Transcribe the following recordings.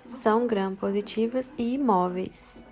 São gram-positivas e imóveis.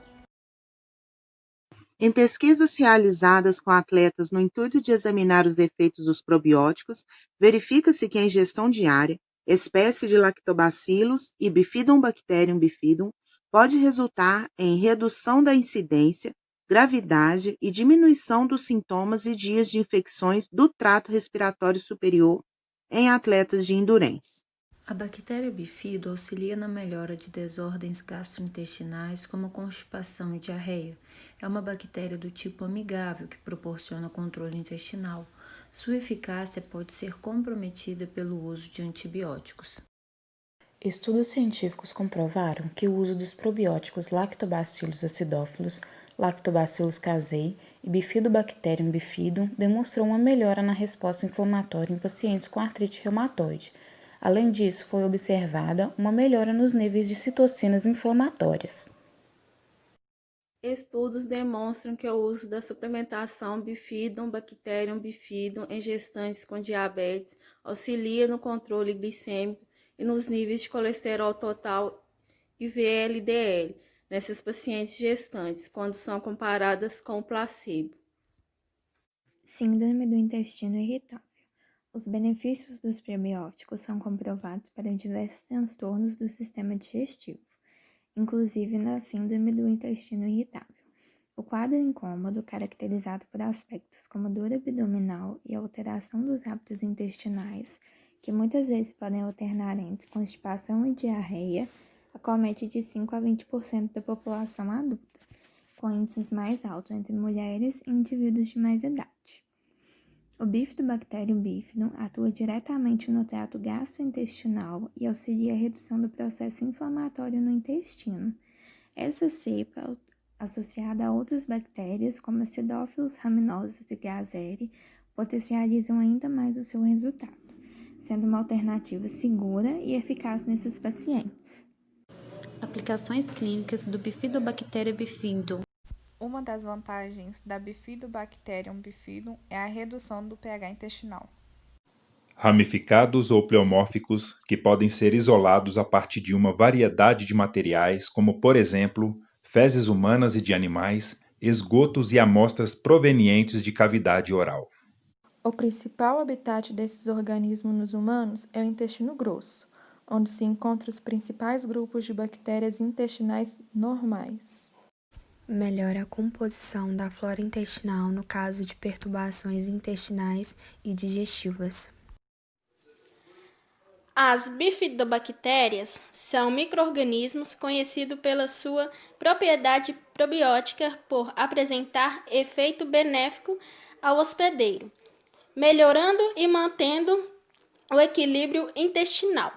Em pesquisas realizadas com atletas no intuito de examinar os efeitos dos probióticos, verifica-se que a ingestão diária, espécie de lactobacillus e Bifidobacterium bifidum, pode resultar em redução da incidência, gravidade e diminuição dos sintomas e dias de infecções do trato respiratório superior em atletas de endurance. A bactéria bifido auxilia na melhora de desordens gastrointestinais como constipação e diarreia. É uma bactéria do tipo amigável que proporciona controle intestinal. Sua eficácia pode ser comprometida pelo uso de antibióticos. Estudos científicos comprovaram que o uso dos probióticos Lactobacillus acidófilos, Lactobacillus casei e Bifidobacterium bifidum demonstrou uma melhora na resposta inflamatória em pacientes com artrite reumatoide. Além disso, foi observada uma melhora nos níveis de citocinas inflamatórias. Estudos demonstram que o uso da suplementação Bifidobacterium bifidum em gestantes com diabetes auxilia no controle glicêmico e nos níveis de colesterol total e VLDL nessas pacientes gestantes, quando são comparadas com o placebo. Síndrome do intestino irritável. Os benefícios dos prebióticos são comprovados para diversos transtornos do sistema digestivo, inclusive na síndrome do intestino irritável. O quadro incômodo, caracterizado por aspectos como dor abdominal e alteração dos hábitos intestinais, que muitas vezes podem alternar entre constipação e diarreia, acomete de 5 a 20% da população adulta, com índices mais altos entre mulheres e indivíduos de mais idade. O Bifidobacterium bifidum atua diretamente no trato gastrointestinal e auxilia a redução do processo inflamatório no intestino. Essa cepa, associada a outras bactérias como Acidophilus raminosus e Gazeri, potencializam ainda mais o seu resultado, sendo uma alternativa segura e eficaz nesses pacientes. Aplicações clínicas do Bifidobacterium bifidum. Uma das vantagens da Bifidobacterium bifidum é a redução do pH intestinal. Ramificados ou pleomórficos que podem ser isolados a partir de uma variedade de materiais, como, por exemplo, fezes humanas e de animais, esgotos e amostras provenientes de cavidade oral. O principal habitat desses organismos nos humanos é o intestino grosso, onde se encontram os principais grupos de bactérias intestinais normais. Melhora a composição da flora intestinal no caso de perturbações intestinais e digestivas. As bifidobactérias são micro-organismos conhecidos pela sua propriedade probiótica por apresentar efeito benéfico ao hospedeiro, melhorando e mantendo o equilíbrio intestinal.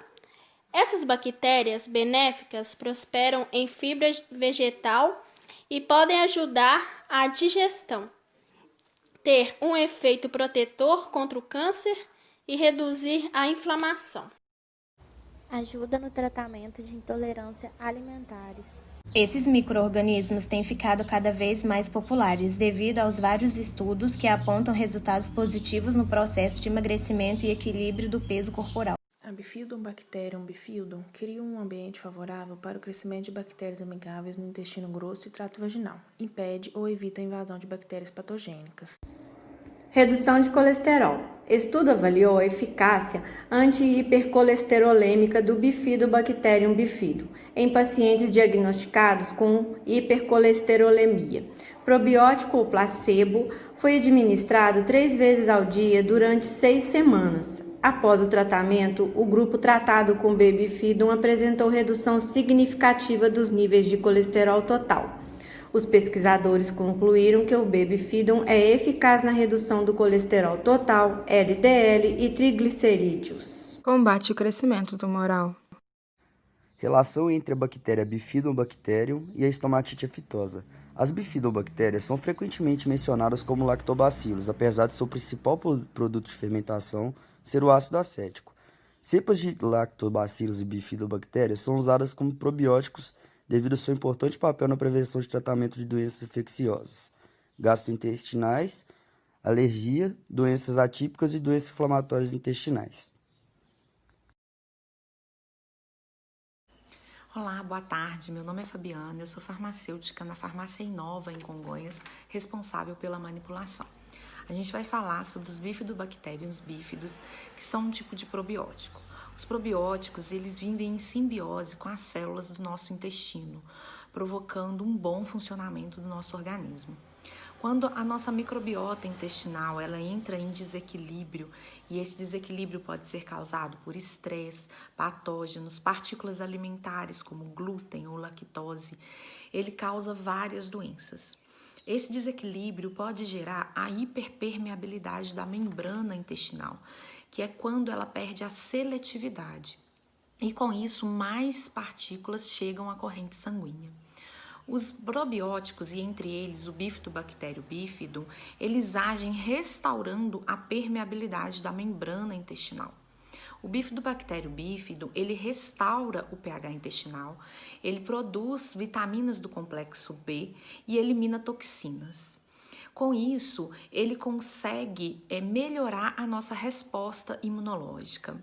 Essas bactérias benéficas prosperam em fibra vegetal e podem ajudar a digestão, ter um efeito protetor contra o câncer e reduzir a inflamação. Ajuda no tratamento de intolerância alimentares. Esses micro-organismos têm ficado cada vez mais populares devido aos vários estudos que apontam resultados positivos no processo de emagrecimento e equilíbrio do peso corporal. A Bifidobacterium bifidum cria um ambiente favorável para o crescimento de bactérias amigáveis no intestino grosso e trato vaginal. Impede ou evita a invasão de bactérias patogênicas. Redução de colesterol. Estudo avaliou a eficácia anti-hipercolesterolêmica do Bifidobacterium bifidum em pacientes diagnosticados com hipercolesterolemia. Probiótico ou placebo foi administrado 3 vezes ao dia durante 6 semanas. Após o tratamento, o grupo tratado com B-bifidum apresentou redução significativa dos níveis de colesterol total. Os pesquisadores concluíram que o B-bifidum é eficaz na redução do colesterol total, LDL e triglicerídeos. Combate o crescimento tumoral. Relação entre a bactéria Bifidobacterium e a estomatite aftosa. As bifidobactérias são frequentemente mencionadas como lactobacilos, apesar de seu principal produto de fermentação ser o ácido acético. Cepas de lactobacilos e bifidobactérias são usadas como probióticos devido ao seu importante papel na prevenção de tratamento de doenças infecciosas, gastrointestinais, alergia, doenças atípicas e doenças inflamatórias intestinais. Olá, boa tarde. Meu nome é Fabiana, eu sou farmacêutica na Farmácia Inova, em Congonhas, responsável pela manipulação. A gente vai falar sobre os bifidobactérios bífidos, que são um tipo de probiótico. Os probióticos, eles vivem em simbiose com as células do nosso intestino, provocando um bom funcionamento do nosso organismo. Quando a nossa microbiota intestinal ela entra em desequilíbrio, e esse desequilíbrio pode ser causado por estresse, patógenos, partículas alimentares como glúten ou lactose, ele causa várias doenças. Esse desequilíbrio pode gerar a hiperpermeabilidade da membrana intestinal, que é quando ela perde a seletividade. E com isso, mais partículas chegam à corrente sanguínea. Os probióticos, e entre eles o bifidobactério bífido, eles agem restaurando a permeabilidade da membrana intestinal. O bifidobactério bífido, ele restaura o pH intestinal, ele produz vitaminas do complexo B e elimina toxinas. Com isso, ele consegue melhorar a nossa resposta imunológica.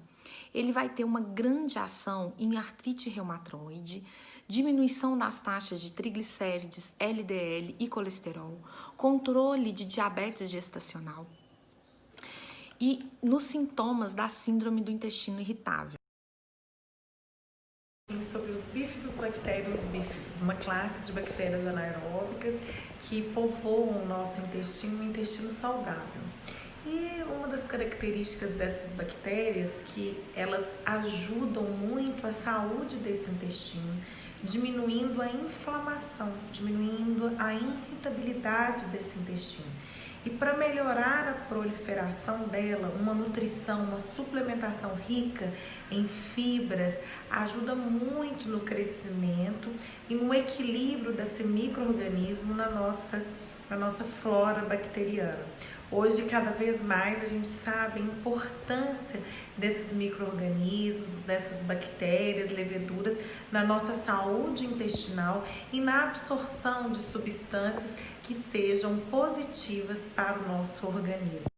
Ele vai ter uma grande ação em artrite reumatoide, diminuição das taxas de triglicérides, LDL e colesterol, controle de diabetes gestacional e nos sintomas da síndrome do intestino irritável. Sobre os bifidobactérios bífidos, uma classe de bactérias anaeróbicas que povoam o nosso intestino, um intestino saudável. E uma das características dessas bactérias é que elas ajudam muito a saúde desse intestino, diminuindo a inflamação, diminuindo a irritabilidade desse intestino. E para melhorar a proliferação dela, uma nutrição, uma suplementação rica em fibras ajuda muito no crescimento e no equilíbrio desse micro-organismo na nossa flora bacteriana. Hoje, cada vez mais, a gente sabe a importância desses micro-organismos, dessas bactérias, leveduras na nossa saúde intestinal e na absorção de substâncias que sejam positivas para o nosso organismo.